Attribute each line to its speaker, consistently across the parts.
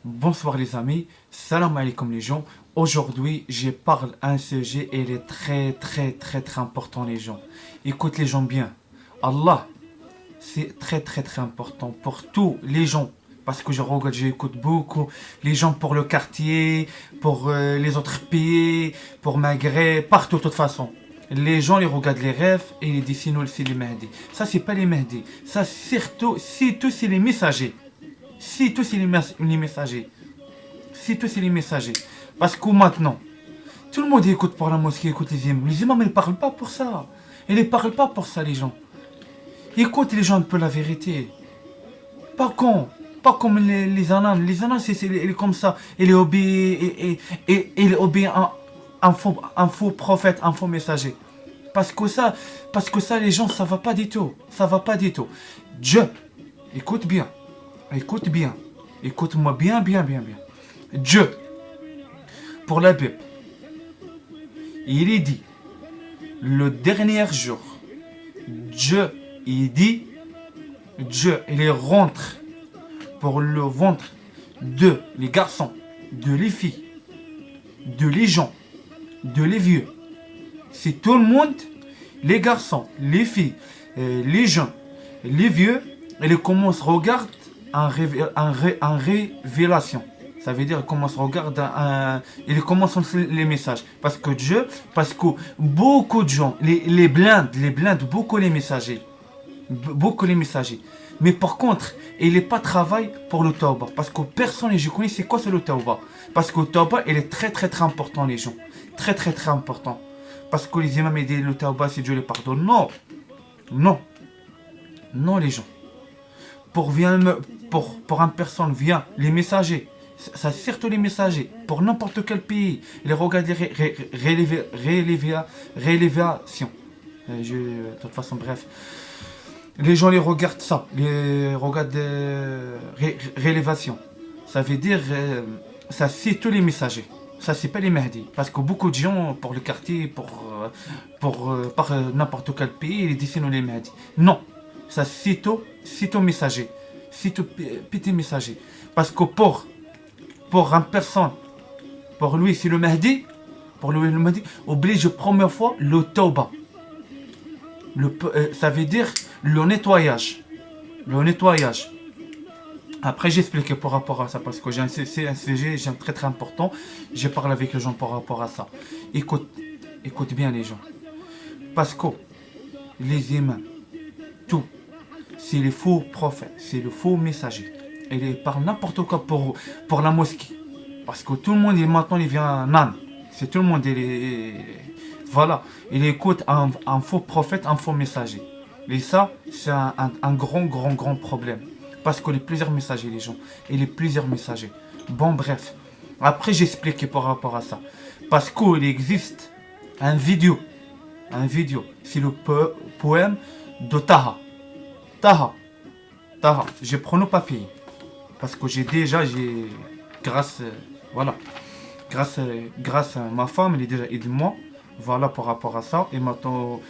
Speaker 1: Bonsoir les amis, salam alaikum les gens. Aujourd'hui, je parle un sujet et il est très important les gens. Écoute les gens bien. Allah, c'est très important pour tous les gens. Parce que je regarde, j'écoute beaucoup les gens pour le quartier, pour les autres pays, pour Maghreb, partout de toute façon. Les gens ils regardent les rêves et ils disent sinon c'est les Mahdi. Ça c'est pas les Mahdi. Ça surtout, c'est les messagers. Si tous c'est les messagers. Si tous c'est les messagers. Parce que maintenant, tout le monde écoute pour la mosquée, écoute les imams. Les imams, ils ne parlent pas pour ça. Ils ne parlent pas pour ça, les gens. Écoute les gens un peu la vérité. Pas con. Pas comme les ananes. Les ananes, il est comme ça. Il obéit un faux prophète, un faux messager. Parce que ça, les gens, ça va pas du tout. Ça va pas du tout. Dieu, écoute bien. Écoute bien. Écoute-moi bien. Dieu, pour la Bible, il est dit, le dernier jour, Dieu, il rentre pour le ventre de les garçons, de les filles, de les gens, de les vieux. C'est tout le monde, les garçons, les filles, les jeunes, les vieux, et ils commencent à regarder en révélation. Ça veut dire qu'ils commencent à regarder, ils commencent les messages. Parce que beaucoup de gens, les blindent beaucoup les messagers. Beaucoup les messagers. Mais par contre, il n'est pas travail pour le tawbah. Parce que personne, je connais, c'est quoi c'est le tawbah. Parce que le tawbah, il est très important les gens. Très important. Parce que les imams disent le tawbah, c'est Dieu les pardonne. Non les gens. Pour une personne vient, les messagers, ça surtout les messagers, pour n'importe quel pays, ils regardent les révélations. De toute façon, bref. Les gens les regardent ça, les regardent révélations. Ça veut dire, ça c'est tous les messagers. Ça c'est pas les Mahdi. Parce que beaucoup de gens, pour le quartier, par n'importe quel pays, ils disent non les Mahdi. Non. Ça c'est tout messager. C'est tout petit messager. Parce que pour une personne, pour lui c'est le Mahdi, oblige première fois le tawbah. Ça veut dire le nettoyage. Après j'explique par rapport à ça parce que c'est un sujet très important. Je parle avec les gens par rapport à ça. Écoute bien les gens. Parce que les imams, tout, c'est les faux prophètes, c'est le faux messager. Et il parle n'importe quoi pour la mosquée. Parce que tout le monde, maintenant, il vient nan. C'est tout le monde, voilà. Il écoute un faux prophète, un faux messager. Et ça, c'est un grand problème. Parce qu'il y a plusieurs messagers, les gens. Il y a plusieurs messagers. Bon, bref. Après, j'explique par rapport à ça. Parce qu'il existe un vidéo. C'est le poème de Taha. Je prends nos papiers. Parce que grâce à ma femme, elle est déjà aidé moi. Voilà par rapport à ça. Et maintenant,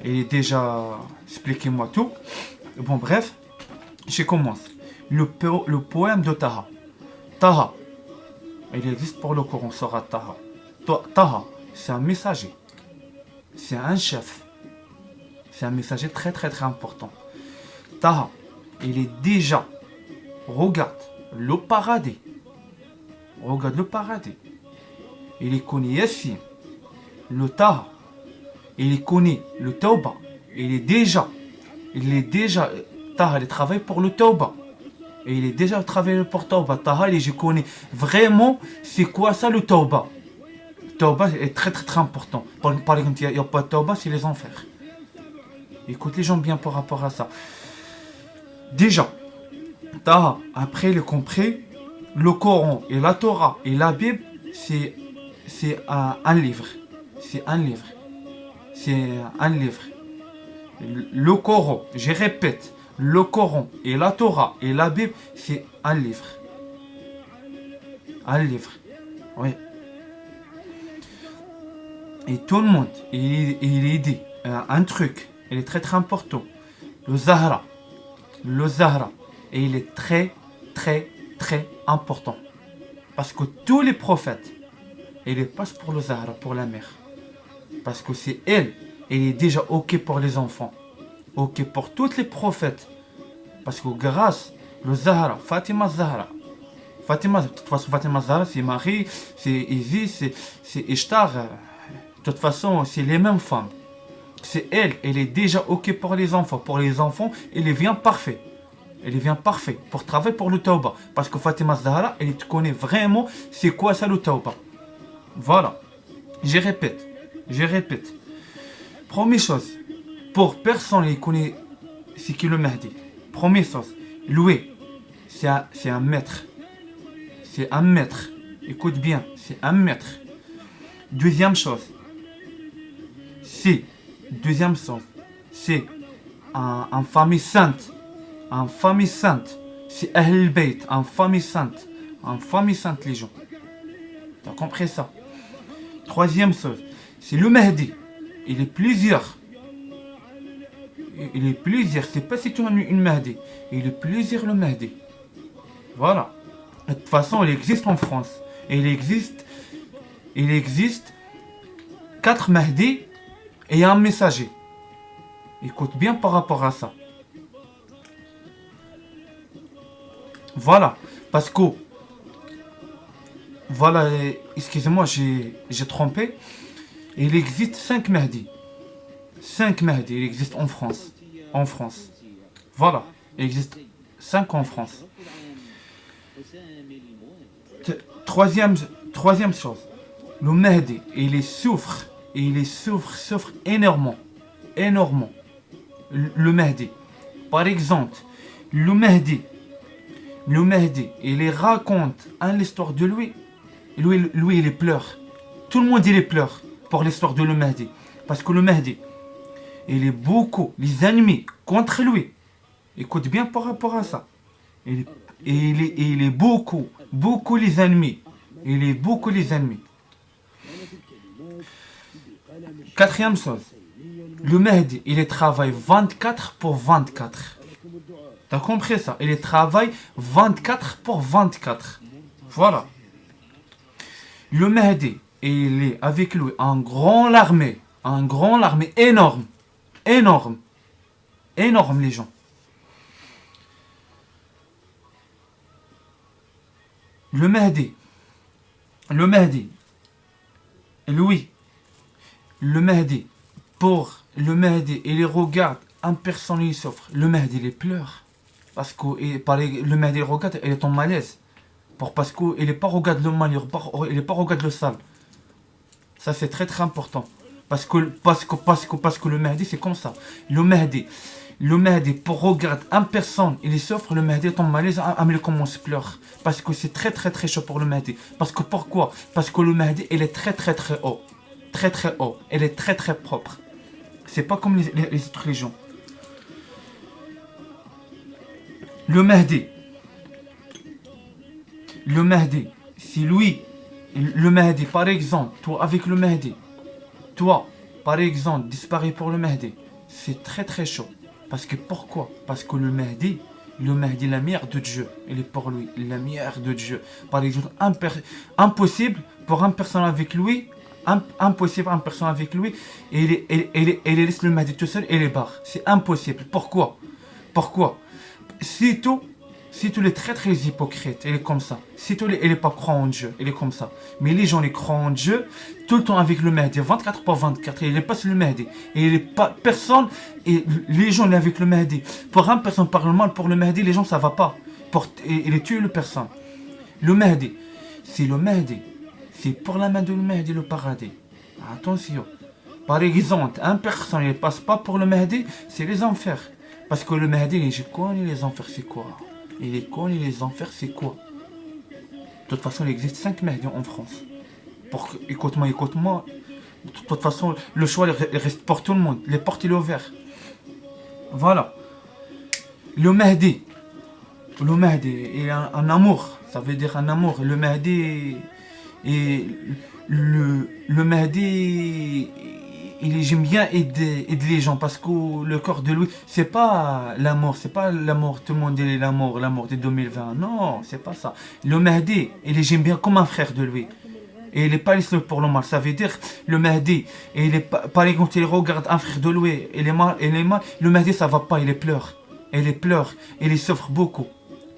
Speaker 1: elle est déjà expliqué moi tout. Bon, bref, je commence. Le poème de Taha. Taha, il existe pour le Coran, sera Taha. Taha, c'est un messager. C'est un chef. C'est un messager très important. Taha, il est déjà, regarde le paradis. Il connaît Yassin, le Taha. Il connaît le Tawbah. Il est déjà, Taha, il travaille pour le Tawbah. Et il est déjà travaillé pour Tawbah. Taha, je connais vraiment c'est quoi ça le Tawbah. Tawbah est très important. Par exemple, il n'y a pas de Tawbah, c'est les enfers. Écoute les gens bien par rapport à ça. Déjà, Taha, après il a compris, le Coran et la Torah et la Bible, c'est un livre. Le Coran, je répète, le Coran et la Torah et la Bible, c'est un livre. Oui. Et tout le monde, il dit un truc, il est très important. Le Zahra. Et il est très très important. Parce que tous les prophètes, ils les passent pour le Zahra, pour la mère. Parce que c'est elle, elle est déjà ok pour les enfants. Ok pour tous les prophètes. Parce que grâce le Zahra, Fatima Zahra, Fatima, de toute façon Fatima Zahra c'est Marie, c'est Isis, c'est Ishtar. De toute façon c'est les mêmes femmes. C'est elle, elle est déjà ok pour les enfants. Pour les enfants, elle vient parfait. Elle vient parfait pour travailler pour le Tauba. Parce que Fatima Zahra, elle connaît vraiment c'est quoi ça le Tauba. Voilà. Je répète. Première chose, pour personne qui connaît c'est qui le Mahdi. Première chose, lui, c'est un maître. C'est un maître. Écoute bien, c'est un maître. Deuxième chose, c'est en famille sainte. En famille sainte. C'est Ahl Bayt, en famille sainte. En famille sainte, les gens. T'as compris ça? Troisième chose, c'est le Mahdi. Il est plusieurs. C'est pas si tu as une Mahdi. Il est plusieurs le Mahdi. Voilà. De toute façon, il existe en France. Et il existe 4 Mahdi et un messager. Écoute bien par rapport à ça. Voilà. Parce que, voilà, excusez-moi, j'ai trompé. Il existe 5 Mahdi. 5 Mahdi, il existe en France. En France. Voilà. Il existe 5 en France. Troisième chose. Le Mahdi, il souffre énormément. Énormément. Le Mahdi. Par exemple, le Mahdi, il raconte l'histoire de lui. Lui, il pleure. Tout le monde, il pleure pour l'histoire de le Mahdi. Parce que le Mahdi, il est beaucoup les ennemis contre lui. Écoute bien par rapport à ça. Il est beaucoup les ennemis. Quatrième chose. Le Mahdi, il travaille 24 pour 24. T'as compris ça? Il travaille 24 pour 24. Voilà. Le Mahdi, il est avec lui un grand armée énorme. Énorme les gens. Le Mahdi, lui, pour le Mahdi, il regarde un personne, il souffre. Le Mahdi, il pleure. Parce que le Mahdi, il regarde, il est en malaise. Parce qu'il n'est pas regarde le mal, il n'est pas regarde le sale. Ça, c'est très très important. Parce que le Mahdi, c'est comme ça. Le Mahdi, pour regarder une personne, il souffre, le Mahdi est en malaise, il commence à pleurer. Parce que c'est très très très chaud pour le Mahdi. Parce que pourquoi? Parce que le Mahdi, il est très très très haut. Très très haut. Il est très très propre. C'est pas comme les autres religions. Le Mahdi, c'est lui. Le Mahdi, par exemple, toi avec le Mahdi, par exemple, disparais pour le Mahdi. C'est très très chaud. Parce que pourquoi? Parce que le Mahdi, la mère de Dieu, il est pour lui, la mère de Dieu. Par exemple, impossible pour une personne avec lui, et il laisse le Mahdi tout seul et les barre. C'est impossible. Pourquoi? Si tous les très très hypocrites, il est comme ça. Si tous il n'est pas croyant en Dieu, il est comme ça. Mais les gens, ils croient en Dieu tout le temps avec le Mahdi, 24 par 24. Il n'est pas sur le Mahdi. Et il n'est pas personne. Et les gens, ils avec le Mahdi. Pour une personne parle mal, pour le Mahdi, les gens, ça va pas. Il est tué, le personne. Le Mahdi, c'est pour la main de le Mahdi, le paradis. Attention. Par exemple, une personne, il ne passe pas pour le Mahdi, c'est les enfers. Parce que le Mahdi, je connais les enfers, c'est quoi? Il connaît les enfers, c'est quoi? De toute façon, il existe 5 Mahdi en France. Écoute-moi. De toute façon, le choix il reste pour tout le monde. Les portes, il est ouvert. Voilà. Le Mahdi, il a un amour. Ça veut dire un amour. Le Mahdi, le Mahdi, j'aime bien aider les gens parce que le corps de lui, c'est pas la mort, tout le monde dit la mort de 2020. Non, c'est pas ça. Le Mahdi, j'aime bien comme un frère de lui. Et il n'est pas laissé pour le mal. Ça veut dire, le Mahdi, et il est pas, par exemple, il regarde un frère de lui, il est mal, le Mahdi, ça va pas, il pleure. Il souffre beaucoup.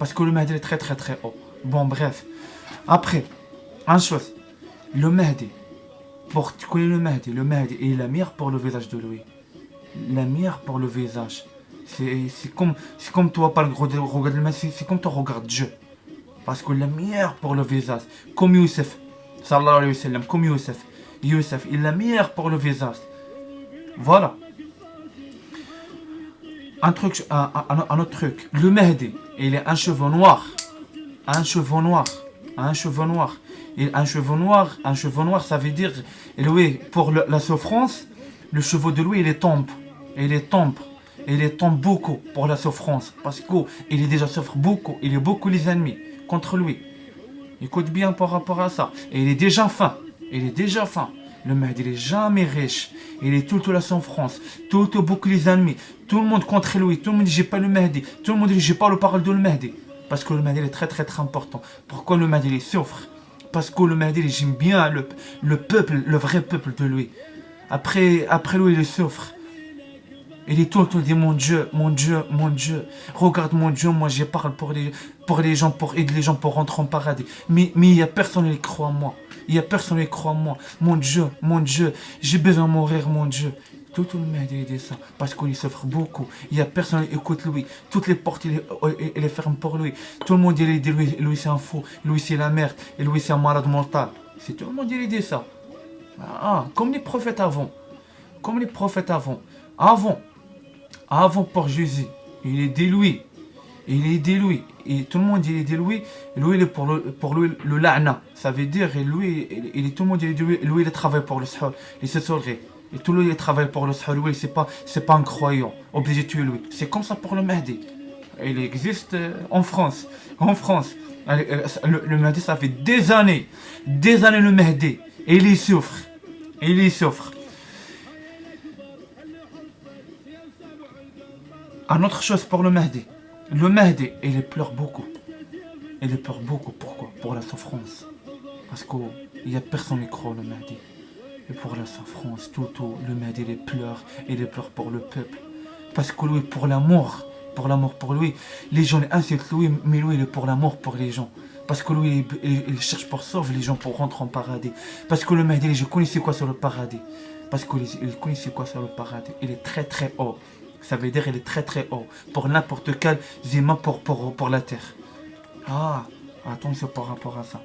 Speaker 1: Parce que le Mahdi est très très très haut. Bon, bref. Après, une chose, le Mahdi, tu connais le Mahdi, il est la meilleure pour le visage de lui. La meilleure pour le visage. C'est comme toi, par regarder le Mahdi, c'est comme toi regardes Dieu. Parce que la meilleure pour le visage, comme Youssef, sallallahu alayhi wa sallam, comme Youssef, il est la meilleure pour le visage. Voilà. Un autre truc. Le Mahdi, il est un cheveu noir. Un cheveu noir. Et un cheveu noir, ça veut dire, oui, pour la souffrance, le cheveu de lui, il tombe beaucoup pour la souffrance. Parce qu'il est déjà souffre beaucoup. Il est beaucoup les ennemis contre lui. Écoute bien par rapport à ça. Et il est déjà faim. Le Mahdi, il est jamais riche. Il est tout la souffrance. Tout beaucoup les ennemis. Tout le monde contre lui. Tout le monde dit j'ai pas le Mahdi. Tout le monde dit j'ai pas le parole de le Mahdi. Parce que le Mahdi est très très très important. Pourquoi le Mahdi il souffre? Parce que le Mahdi il j'aime bien le peuple, le vrai peuple de lui. Après lui il souffre. Il est tout le temps dit mon Dieu. Regarde mon Dieu, moi je parle pour les gens, pour aider les gens pour rentrer en paradis. Mais il n'y a personne qui croit en moi. Mon Dieu, j'ai besoin de mourir, mon Dieu. Tout le monde dit ça, parce qu'il souffre beaucoup. Il n'y a personne qui écoute lui. Toutes les portes, il les ferme pour lui. Tout le monde dit lui c'est un fou, lui c'est la merde, et lui c'est un malade mental. C'est tout le monde dit ça. Comme les prophètes avant. Avant pour Jésus, il est déloué. Et tout le monde il est déloué. Lui, il est pour lui le la'na. Ça veut dire, lui, tout le monde il est déloué. Lui, il travaille pour le sahur. Il se sauverait. Et tout le monde il travaille pour le sahur. Lui, c'est pas un croyant. Obligé de tuer lui. C'est comme ça pour le Mahdi. Il existe en France. Le Mahdi, ça fait des années le Mahdi. Et il y souffre. Une autre chose pour le Mahdi. Le Mahdi, il pleure beaucoup. Pourquoi? Pour la souffrance. Parce qu'il n'y a personne qui croit au Mahdi. Et pour la souffrance, le Mahdi, il pleure pour le peuple. Parce que lui, pour l'amour pour lui, les gens insultent lui, mais lui, il est pour l'amour pour les gens. Parce que lui, il cherche pour sauver les gens pour rentrer en paradis. Parce que le Mahdi, je connaissais quoi sur le paradis. Il est très très haut. Ça veut dire qu'il est très très haut. Pour n'importe quel zima pour la terre. Attention par rapport à ça.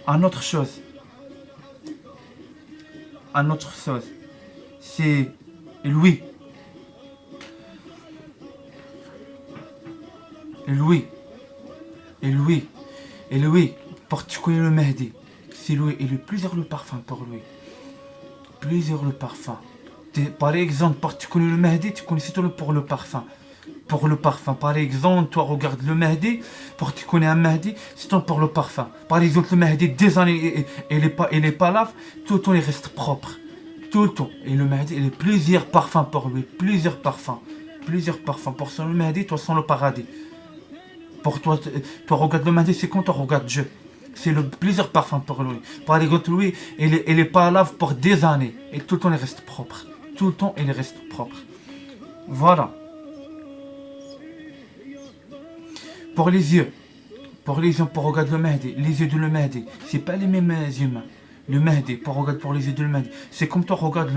Speaker 1: Une autre chose, c'est lui. Particulier le Mahdi. C'est lui, il y a plusieurs le parfum pour lui. Par exemple, particulier le Mahdi, tu connais tout pour le parfum. Par exemple, toi regarde le Mahdi, tu connais un Mahdi, c'est pour le parfum. Par exemple, le Mahdi, des années, il est pas là, tout le temps il reste propre. Tout le temps. Et le Mahdi, il a plusieurs parfums pour lui, plusieurs parfums. Pour son Mahdi, toi, sans le paradis. Pour toi, regarde le Mahdi, c'est quand tu regardes Dieu. C'est plusieurs parfums pour lui. Par exemple, lui, il est pas là pour des années. Et tout le temps, il reste propre. Voilà. Pour les yeux, pour regarder le Mahdi, les yeux de le Mahdi, c'est pas les mêmes humains. Le Mahdi, regarder pour les yeux de le Mahdi, c'est comme toi regarde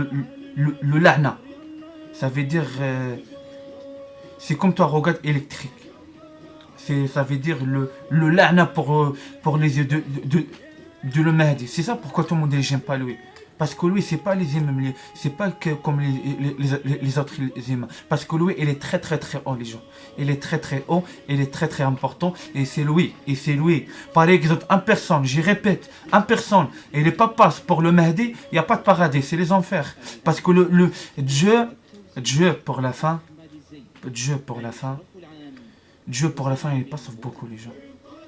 Speaker 1: le la'na. Ça veut dire, c'est comme toi regarde électrique. Ça veut dire le la'na pour les yeux de le Mahdi. C'est ça pourquoi tout le monde n'aime pas lui. Parce que lui, c'est pas les humains, c'est pas que comme les autres humains. Parce que lui, il est très très très haut, les gens. Il est très très haut, il est très très important, et c'est lui. Par exemple, une personne, j'y répète, il n'est pas passe pour le Mahdi, il n'y a pas de paradis, c'est les enfers. Parce que Dieu pour la fin, il ne sauve beaucoup les gens.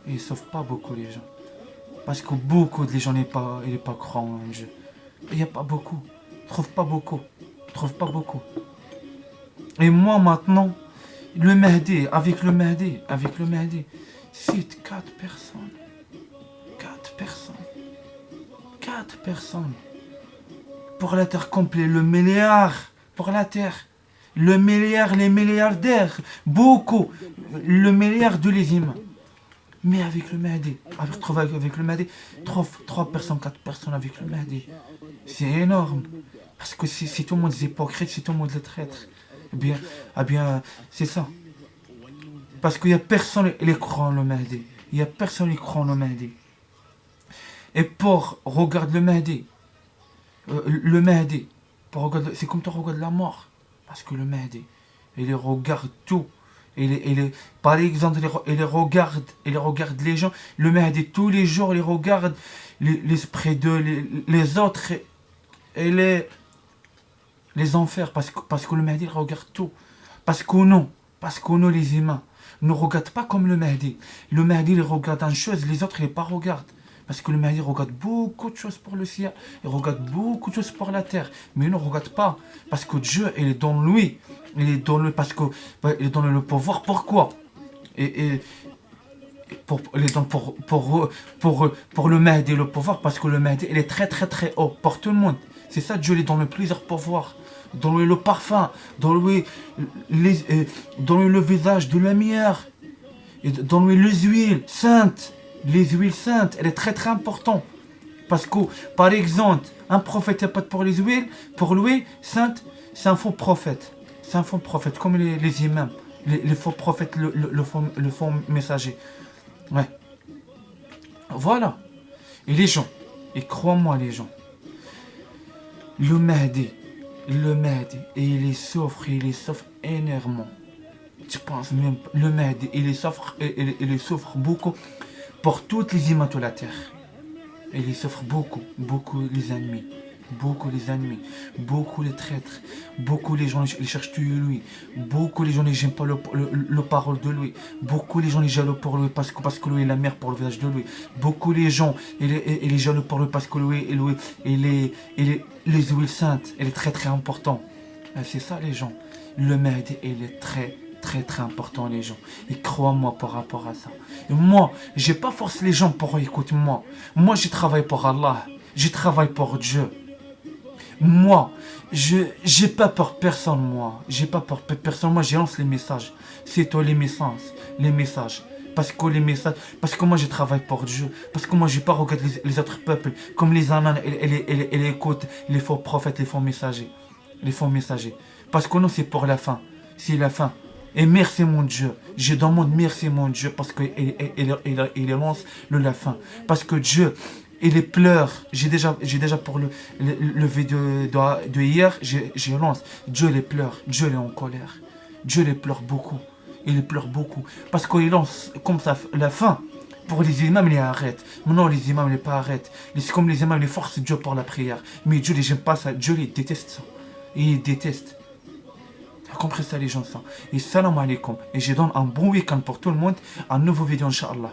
Speaker 1: Il ne sauve pas beaucoup les gens. Parce que beaucoup de gens n'est pas croyants en Dieu. Il n'y a pas beaucoup. Trouve pas beaucoup. Trouve pas beaucoup. Et moi maintenant, avec le Mahdi, cite 4 personnes. 4 personnes. 4 personnes. Pour la terre complète, le milliard. Pour la terre. Le milliard, les milliardaires. Beaucoup. Le milliard de les humains. Mais avec le Mahdi, avec le Mahdi, 3 personnes, 4 personnes avec le Mahdi. C'est énorme. Parce que si tout le monde est hypocrite, si tout le monde est traître, eh bien, c'est ça. Parce qu'il n'y a personne qui croit en le Mahdi. Il n'y a personne qui croit en le Mahdi. Et pour regarder le Mahdi, c'est comme tu regardes la mort. Parce que le Mahdi, il regarde tout. Par exemple, il regarde les gens. Le Mahdi, tous les jours, il regarde l'esprit les autres et les enfers. Parce que le Mahdi, il regarde tout. Parce que nous, les humains, ne regardent pas comme le Mahdi. Le Mahdi, il regarde une chose, les autres, ils ne pas regardent. Parce que le Mahdi regarde beaucoup de choses pour le ciel. Il regarde beaucoup de choses pour la terre. Mais il ne regarde pas. Parce que Dieu, il est dans lui. Il est dans lui parce qu'il est dans le pouvoir. Pourquoi il est dans pour le Mahdi, le pouvoir. Parce que le Mahdi, il est très très très haut pour tout le monde. C'est ça, Dieu, il est dans le plusieurs pouvoirs. Dans lui le parfum. Dans lui le visage de la lumière. Et dans lui les huiles saintes. Les huiles saintes, elle est très très importante. Parce que, par exemple, un prophète n'est pas pour les huiles, pour lui, sainte, c'est un faux prophète. C'est un faux prophète, comme les imams, les faux prophètes, le faux messager. Ouais. Voilà. Et les gens, et crois-moi les gens, le Mahdi, et il souffre énormément. Tu penses même, le Mahdi, il souffre beaucoup. Pour toutes les humains de la terre. Et il souffre beaucoup les ennemis. Beaucoup les traîtres. Beaucoup les gens les cherchent tuer lui. Beaucoup les gens n'aiment pas le parole de lui. Beaucoup les gens les jaloux pour lui parce que lui est la mère pour le visage de lui. Beaucoup les gens il est jaloux pour lui parce que lui les huiles saintes. Elle est très très important. C'est ça les gens. Le Mahdi il est très très très important les gens. Et crois-moi par rapport à ça. Et moi, j'ai pas forcé les gens pour écouter moi. Moi, je travaille pour Allah. Je travaille pour Dieu. Moi, j'ai pas peur personne moi. J'ai pas peur personne moi. Je lance les messages. C'est toi les messages. Parce que moi je travaille pour Dieu. Parce que moi je pas regarder les autres peuples comme les ananas et écoutent les faux prophètes, les faux messagers. Parce que nous c'est pour la fin. C'est la fin. Et merci mon Dieu. Je demande merci mon Dieu parce qu'il lance la fin. Parce que Dieu, il pleure. J'ai déjà pour le vidéo de hier, je lance. Dieu les pleure. Dieu est en colère. Dieu les pleure beaucoup. Il pleure beaucoup. Parce qu'il lance comme ça la fin. Pour les imams, ils arrêtent. Non, les imams, ils pas arrêtent. C'est comme les imams, ils forcent Dieu pour la prière. Mais Dieu, il n'aime pas ça. Dieu, il déteste ça. Il déteste. Compris ça les gens ça. Et salam alaikum. Et je donne un bon week-end pour tout le monde. Un nouveau vidéo, Inch'Allah.